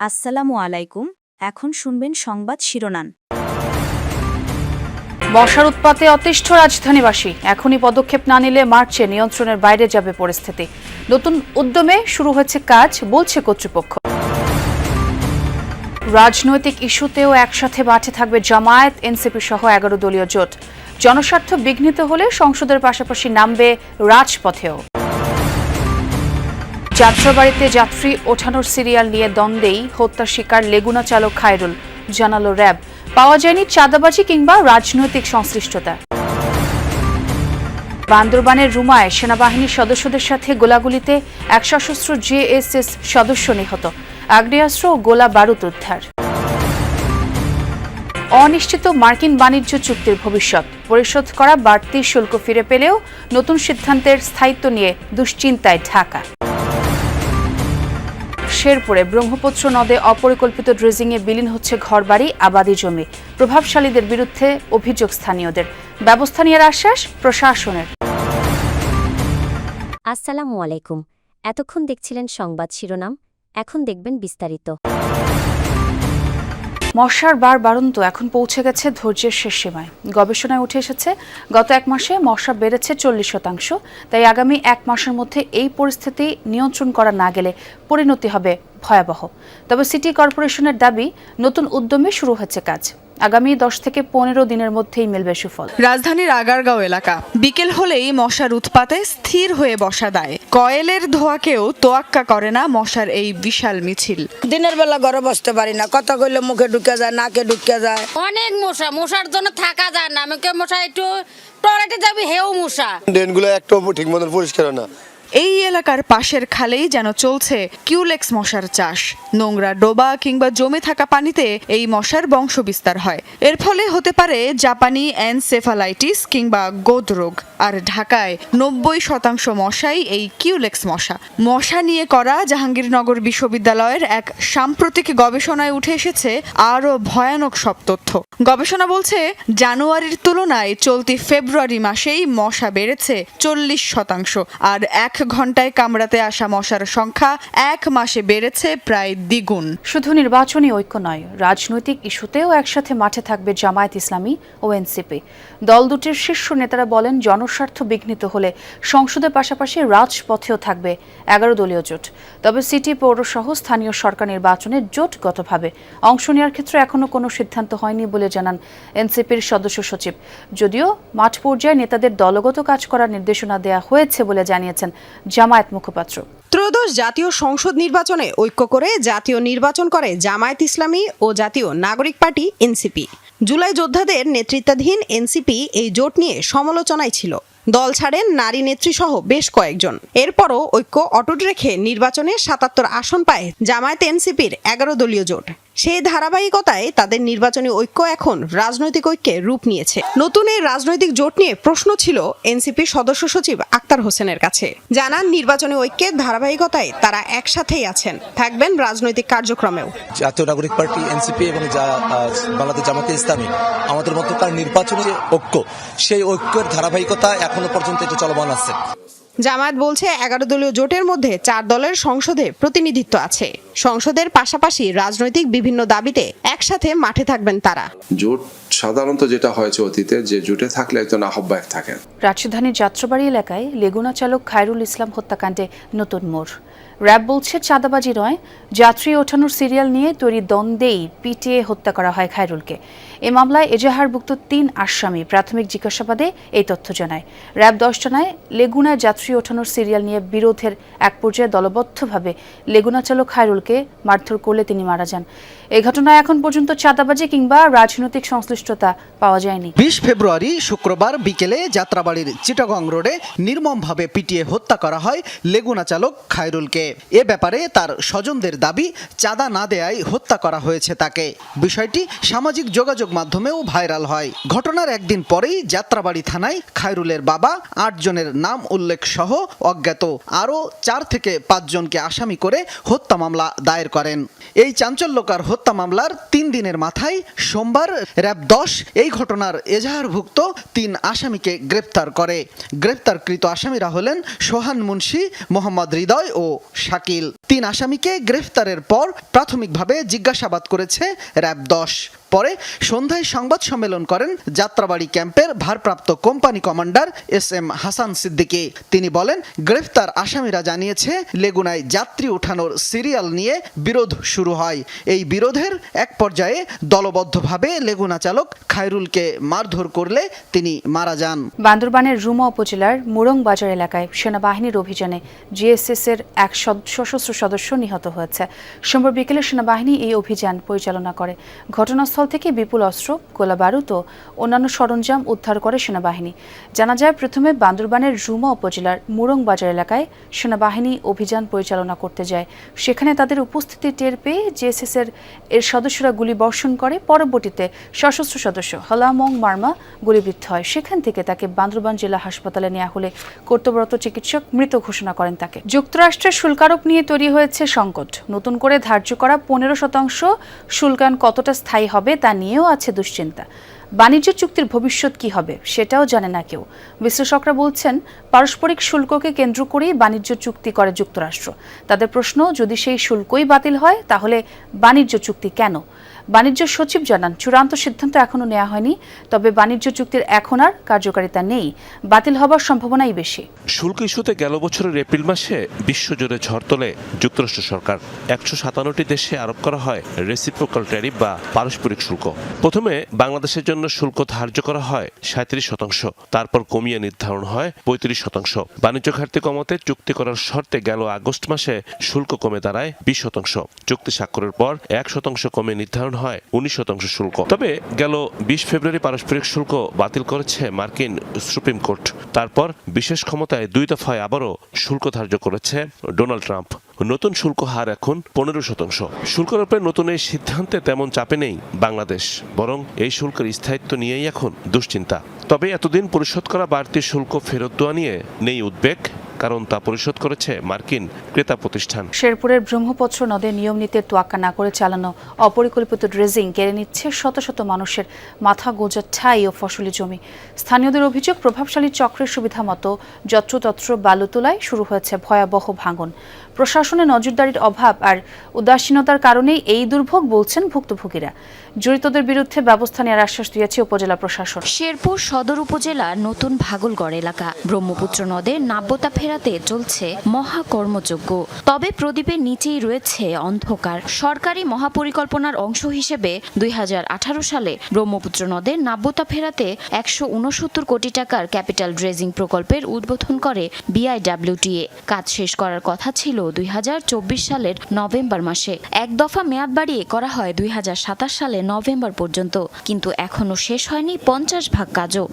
আসসালামু আলাইকুম। এখন শুনবেন সংবাদ শিরোনাম। মশার উৎপাতে অতিষ্ঠ রাজধানীবাসী, এখনই পদক্ষেপ না নিলে মার্চে নিয়ন্ত্রণের বাইরে যাবে পরিস্থিতি। নতুন উদ্যমে শুরু হয়েছে কাজ, বলছে কর্তৃপক্ষ। রাজনৈতিক ইস্যুতেও একসাথে মাঠে থাকবে জামায়াত, এনসিপি সহ 11 দলীয় জোট। জনস্বার্থ বিঘ্নিত হলে সংসদের পাশাপাশি নামবে রাজপথেও। যাত্রাবাড়িতে যাত্রী ওঠানোর সিরিয়াল নিয়ে দ্বন্দ্বেই হত্যার শিকার লেগুনা চালক খায়রুল, জানালো র্যাব। পাওয়া যায়নি চাঁদাবাজি কিংবা রাজনৈতিক সংশ্লিষ্টতা। বান্দরবানের রুমায় সেনাবাহিনীর সদস্যদের সাথে গোলাগুলিতে এক সশস্ত্র জেএসএস সদস্য নিহত, আগ্নেয়াস্ত্র ও গোলা বারুদ উদ্ধার। অনিশ্চিত মার্কিন বাণিজ্য চুক্তির ভবিষ্যৎ, পরিশোধ করা বাড়তি শুল্ক ফিরে পেলেও নতুন সিদ্ধান্তের স্থায়িত্ব নিয়ে দুশ্চিন্তায় ঢাকা। শেরপুরে ব্রহ্মপুত্র নদে অপরিকল্পিত ড্রেজিংয়ে বিলীন হচ্ছে ঘরবাড়ি, আবাদি জমি। প্রভাবশালীদের বিরুদ্ধে অভিযোগ স্থানীয়দের, ব্যবস্থা নেওয়ার আশ্বাস প্রশাসনের। আসসালামু আলাইকুম। এতক্ষণ দেখছিলেন সংবাদ শিরোনাম, এখন দেখবেন বিস্তারিত। মশার বাড়ন্ত এখন পৌঁছে গেছে ধৈর্যের শেষ সীমায়। গবেষণায় উঠে এসেছে গত এক মাসে মশা বেড়েছে 40%। তাই আগামী এক মাসের মধ্যে এই পরিস্থিতি নিয়ন্ত্রণ করা না গেলে পরিণতি হবে ভয়াবহ। তবে সিটি কর্পোরেশনের দাবি, নতুন উদ্যমে শুরু হচ্ছে কাজ। আগামী 10 থেকে 15 দিনের মধ্যেই মিলবে সুফল। রাজধানীর আগারগাঁও এলাকা বিকেল হলেই মশার উৎপাতে স্থির হয়ে বসা দায়। কয়েলের ধোঁয়াকেও তোয়াক্কা করে না মশার এই বিশাল মিছিল। দিনের বেলা ঘরে বসতে পারি না, কথা কইলে মুখে ঢুকে যায়, নাকে ঢুকে যায়। অনেক মশার জন্য থাকা যায় না। আমাকে মশা একটু টয়লেটে যাবি, হেও মশা। ড্রেনগুলো একটু ঠিক মতন পরিষ্কার না। এই এলাকার পাশের খালেই যেন চলছে কিউলেক্স মশার চাষ। নোংরা ডোবা কিংবা জমে থাকা পানিতে এই মশার বংশ বিস্তার হয়। এর ফলে হতে পারে জাপানি এনসেফালাইটিস কিংবা গোদ রোগ। আর ঢাকায় 90% মশাই এই কিউলেক্স মশা। মশা নিয়ে করা জাহাঙ্গীরনগর বিশ্ববিদ্যালয়ের এক সাম্প্রতিক গবেষণায় উঠে এসেছে আরও ভয়ানক সব তথ্য। গবেষণা বলছে, জানুয়ারির তুলনায় চলতি ফেব্রুয়ারি মাসেই মশা বেড়েছে 40%, আর 1 ঘন্টায় কামড়াতে আসা মশার সংখ্যা 1 মাসে বেড়েছে প্রায় দ্বিগুণ। শুধু নির্বাচনী ঐক্য নয়, রাজনৈতিক ইস্যুতেও একসাথে মাঠে থাকবে জামায়াত ইসলামী ও এনসিপি। দল দুটির শীর্ষ নেতারা বলেন, জনস্বার্থ বিঘ্নিত হলে সংসদের পাশাপাশি রাজপথেও থাকবে 11 দলীয় জোট। তবে সিটি, পৌরসহ স্থানীয় সরকার নির্বাচনে জোটগতভাবে অংশ নেওয়ার ক্ষেত্রে এখনো কোনো সিদ্ধান্ত হয়নি বলে জানান এনসিপির সদস্য সচিব। যদিও মাঠ পর্যায়ে নেতাদের দলগত কাজ করার নির্দেশনা দেওয়া হয়েছে বলে জানিয়েছেন জামায়াত মুখপাত্র। ত্রয়োদশ জাতীয় সংসদ নির্বাচনে ঐক্য করে জাতীয় নির্বাচন করে জামায়াত ইসলামী ও জাতীয় নাগরিক পার্টি এনসিপি। জুলাই যোদ্ধাদের নেতৃত্বাধীন এনসিপি এই জোট নিয়ে সমালোচনায় ছিল। দল ছাড়েন নারী নেত্রী সহ বেশ কয়েকজন। এরপরও ঐক্য অটুট রেখে নির্বাচনে 77 আসন পায় জামায়াত এনসিপির 11 দলীয় জোট। সেই ধারাবাহিকতায় তাদের নির্বাচনী ঐক্য এখন রাজনৈতিক ঐক্যে রূপ নিয়েছে। নতুন এই রাজনৈতিক জোট নিয়ে প্রশ্ন ছিল এনসিপির সদস্য সচিব আক্তার হোসেনের কাছে। জানান, নির্বাচনী ঐক্যের ধারাবাহিকতায় তারা একসাথেই আছেন, থাকবেন রাজনৈতিক কার্যক্রমেও। জাতীয় নাগরিক পার্টি এনসিপি এবং বাংলাদেশ জামায়াতে ইসলামী আমাদের মধ্যকার নির্বাচনী যে ঐক্য, সেই ঐক্যের ধারাবাহিকতা এখনো পর্যন্ত এটা চলমান আছে। জামায়াত বলছে 11 দলীয় জোটের মধ্যে 4 দলের সংসদে প্রতিনিধিত্ব আছে। সংসদের পাশাপাশি রাজনৈতিক বিভিন্ন দাবিতে একসাথে মাঠে থাকবেন তারা। জোট সাধারণত যেটা হয়েছে অতীতে, যে জোটে থাকলে একজন আহ্বায়ক থাকেন। রাজধানীর যাত্রাবাড়ি এলাকায় লেগুনা চালক খায়রুল ইসলাম হত্যাকাণ্ডে নতুন মোড়। র্যাব বলছে, চাঁদাবাজি নয়, যাত্রী ওঠানোর সিরিয়াল নিয়ে তৈরি দ্বন্দ্বেই পিটিয়ে হত্যা করা হয় খায়রুলকে। এ মামলায় এজাহারভুক্ত 3 আসামি প্রাথমিক জিজ্ঞাসাবাদে এই তথ্য জানায়। র্যাব 10 জানায়, লেগুনায় যাত্রী ওঠানোর সিরিয়াল নিয়ে বিরোধের এক পর্যায়ে দলবদ্ধভাবে লেগুনা চালক খায়রুলকে মারধর করলে তিনি মারা যান। এই ঘটনায় এখন পর্যন্ত চাঁদাবাজি কিংবা রাজনৈতিক সংশ্লিষ্টতা পাওয়া যায়নি। 20 ফেব্রুয়ারি শুক্রবার বিকেলে যাত্রাবাড়ির চিটাগং রোডে নির্মমভাবে পিটিয়ে হত্যা করা হয় লেগুনা চালক খায়রুলকে। এ ব্যাপারে তার স্বজনদের দাবি, চাঁদা না দেয়ায় হত্যা করা হয়েছে তাকে। বিষয়টি সামাজিক যোগাযোগ মাধ্যমেও ভাইরাল হয়। ঘটনার একদিন পরেই যাত্রাবাড়ি থানায় খায়রুলের বাবা 8 জনের নাম উল্লেখ সহ অজ্ঞাত আরও 4 থেকে 5 জনকে আসামি করে হত্যা মামলা দায়ের করেন। এই চাঞ্চল্যকর হত্যা মামলার 3 দিনের মাথায় সোমবার র্যাব 10 এই ঘটনার এজাহারভুক্ত 3 আসামিকে গ্রেপ্তার করে। গ্রেপ্তারকৃত আসামিরা হলেন সোহান মুন্সি, মোহাম্মদ হৃদয় ও শাকিল। 3 আসামিকে গ্রেফতারের পর প্রাথমিকভাবে জিজ্ঞাসাবাদ করেছে র্যাব 10। পরে সন্ধ্যায় সংবাদ সম্মেলন করেন যাত্রাবাড়ি ক্যাম্পের ভারপ্রাপ্ত company commander SM Hasan Siddiqui. তিনি বলেন, গ্রেফতার আসামিরা জানিয়েছে লেগুনায় যাত্রী ওঠানোর সিরিয়াল নিয়ে বিরোধ শুরু হয়। এই বিরোধের এক পর্যায়ে দলবদ্ধভাবে লেগুনা চালক খায়রুলকে মারধর করলে তিনি মারা যান। বান্দরবানের রুমা উপজেলার মুরং বাজার এলাকায় সেনাবাহিনীর অভিযানে GSS এর এক সশস্ত্র সদস্য নিহত হয়েছে। সোমবার বিকেলে সেনাবাহিনী এই অভিযান পরিচালনা করে। ঘটনাস্থল থেকে বিপুল অস্ত্র, গোলাবারুদ ও অন্যান্য সরঞ্জাম উদ্ধার করে সেনাবাহিনী। জানা যায়, প্রথমে বান্দরবানের রুমা উপজেলার মুরং বাজার এলাকায় সেনাবাহিনী অভিযান পরিচালনা করতে যায়। সেখানে তাদের উপস্থিতি টের পেয়ে GSS এর সদস্যরা গুলি বর্ষণ করে। পরবর্তীতে সশস্ত্র সদস্য হলামং মার্মা গুলিবিদ্ধ হয়। সেখান থেকে তাকে বান্দরবান জেলা হাসপাতালে নেওয়া হলে কর্তব্যরত চিকিৎসক মৃত ঘোষণা করেন তাকে। যুক্তরাষ্ট্রের শুল্কারোপ নিয়ে তৈরি হয়েছে সংকট। নতুন করে ধার্য করা 15% শুল্কায়ন কতটা স্থায়ী হবে তা নিয়েও আছে দুশ্চিন্তা। বাণিজ্য চুক্তির ভবিষ্যৎ কি হবে সেটাও জানে না কেউ। বিশ্লেষকরা বলছেন, পারস্পরিক শুল্ককে কেন্দ্র করেই বাণিজ্য চুক্তি করে যুক্তরাষ্ট্র। তাদের প্রশ্ন, যদি সেই শুল্কই বাতিল হয় তাহলে বাণিজ্য চুক্তি কেন? বাণিজ্য সচিব জানান, চূড়ান্ত সিদ্ধান্ত এখনো নেওয়া হয়নি, তবে বাণিজ্য চুক্তির এখন আর কার্যকারিতা নেই। বাতিল হবার সম্ভাবনাই বেশি। শুল্ক ইস্যুতে গেল বছরের এপ্রিল মাসে বিশ্বজুড়ে ঝড় তোলে যুক্তরাষ্ট্র সরকার। 157টি দেশে আরোপ করা হয় রেসিপ্রোকাল ট্যারিফ বা পারস্পরিক শুল্ক। প্রথমে বাংলাদেশের জন্য শুল্ক ধার্য করা হয় 37%, তারপর কমিয়ে নির্ধারণ হয় 35%। বাণিজ্য ঘাটতি কমাতে চুক্তি করার শর্তে গেল আগস্ট মাসে শুল্ক কমে দাঁড়ায় 20%। চুক্তি স্বাক্ষরের পর 1% কমে নির্ধারণ হয় 19% শুল্ক। তবে গেল 20 ফেব্রুয়ারি পারস্পরিক শুল্ক বাতিল করেছে মার্কিন সুপ্রিম কোর্ট। তারপর বিশেষ ক্ষমতায় 2 দফায় আবারও শুল্ক ধার্য করেছে ডোনাল্ড ট্রাম্প। নতুন শুল্ক হার এখন 15%। শুল্ক আরোপের নতুন এই সিদ্ধান্তে তেমন চাপে নেই বাংলাদেশ, বরং এই শুল্কের স্থায়িত্ব নিয়েই এখন দুশ্চিন্তা। তবে এতদিন পরিশোধ করা বাড়তি শুল্ক ফেরত দেওয়া নিয়ে নেই উদ্বেগ, কারণ তা পরিশোধ করেছে মার্কিন ক্রেতা প্রতিষ্ঠান। শেরপুরের ব্রহ্মপুত্র নদে নিয়ম নীতির তোয়াক্কা না করে চালানো অপরিকল্পিত ড্রেজিং কেড়ে নিচ্ছে শত শত মানুষের মাথা গোঁজার ঠাঁই ও ফসলি জমি। স্থানীয়দের অভিযোগ, প্রভাবশালী চক্রের সুবিধা মতো যত্রতত্র বালু তোলায় শুরু হয়েছে ভয়াবহ ভাঙন। প্রশাসনের নজরদারির অভাব আর উদাসীনতার কারণেই এই দুর্ভোগ বলছেন ভুক্তভোগীরা। জড়িতদের বিরুদ্ধে ব্যবস্থা নেওয়ার আশ্বাস দিয়েছে উপজেলা প্রশাসন। শেরপুর সদর উপজেলার নতুন ভাগলগড় এলাকা। ব্রহ্মপুত্র নদে নাব্যতা ফেরাতে চলছে মহাকর্মযজ্ঞ। তবে প্রদীপের নিচেই রয়েছে অন্ধকার। সরকারি মহাপরিকল্পনার অংশ হিসেবে 2018 সালে ব্রহ্মপুত্র নদের নাব্যতা ফেরাতে 169 কোটি টাকার ক্যাপিটাল ড্রেজিং প্রকল্পের উদ্বোধন করে BIWTA। কাজ শেষ করার কথা ছিল 2024 সালের নভেম্বর মাসে। এক দফা মেয়াদ বাড়িয়ে করা হয় 2027 সালের নভেম্বর পর্যন্ত, কিন্তু এখনো শেষ হয়নি 50 ভাগ কাজও।